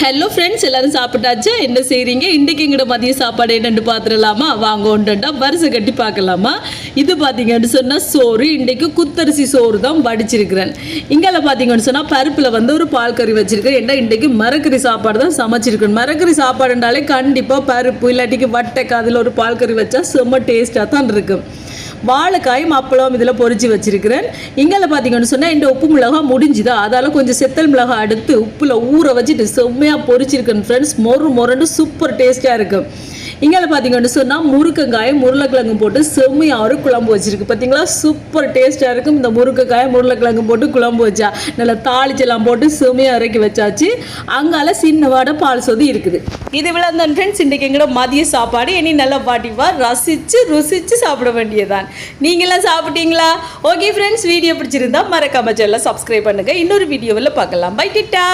Hello friends, எல்லோரும் சாப்பிட்டாச்சா? என்ன செய்கிறீங்க? இன்றைக்கி எங்களோட மதிய சாப்பாடு என்னென்னு பார்த்துடலாமா? வாங்க ஒன்றுண்டா வரிசை கட்டி பார்க்கலாமா? இது பார்த்தீங்கன்னு சொன்னால் சோறு. இன்றைக்கு குத்தரிசி சோறு தான் வடிச்சிருக்கிறேன். இங்கே பார்த்தீங்கன்னு சொன்னால் பருப்பில் ஒரு பால் கறி வச்சுருக்கேன். ஏன்னா இன்றைக்கு மரக்கறி சாப்பாடு தான் சமைச்சிருக்கேன். மரக்கறி சாப்பாடுனாலே கண்டிப்பாக பருப்பு இல்லாட்டிக்கு வட்டைக்கு அதில் ஒரு பால் கறி வச்சா செம்ம டேஸ்ட்டாக தான் இருக்கும். வாழைக்காயும் அப்பளம் இதில் பொரிச்சு வச்சுருக்கிறேன். இங்கே பார்த்தீங்கன்னு சொன்னால் இந்த உப்பு மிளகா முடிஞ்சுதா, அதால் கொஞ்சம் செத்தல் மிளகா எடுத்து உப்பில் ஊற வச்சுட்டு செம்மையாக பொரிச்சிருக்கேன் ஃப்ரெண்ட்ஸ். மொறு சூப்பர் டேஸ்ட்டாக இருக்கும். இங்கே பார்த்தீங்கன்னு சொன்னால் முருங்கைக்காயும் உருளைக்கிழங்கும் போட்டு செம்மையாக ஒரு குழம்பு வச்சுருக்கு. பார்த்தீங்களா, சூப்பர் டேஸ்ட்டாக இருக்கும். இந்த முருங்கைக்காயும் உருளைக்கிழங்கும் போட்டு குழம்பு வச்சா நல்லா தாளிச்செல்லாம் போட்டு செம்மையாக இறக்கி வச்சாச்சு. அங்கால சின்ன வாடை பால் சொதி இருக்குது. இது விளந்தான் ஃப்ரெண்ட்ஸ் இன்றைக்கி எங்களோட மதிய சாப்பாடு. இனி நல்லா பாட்டிவா ருசிச்சு சாப்பிட வேண்டியதான். நீங்களாம் சாப்பிட்டீங்களா? ஓகே ஃப்ரெண்ட்ஸ், வீடியோ பிடிச்சிருந்தா மறக்காம சேனலை சப்ஸ்கிரைப் பண்ணுங்கள். இன்னொரு வீடியோவில் பார்க்கலாம். பை டிட்டா.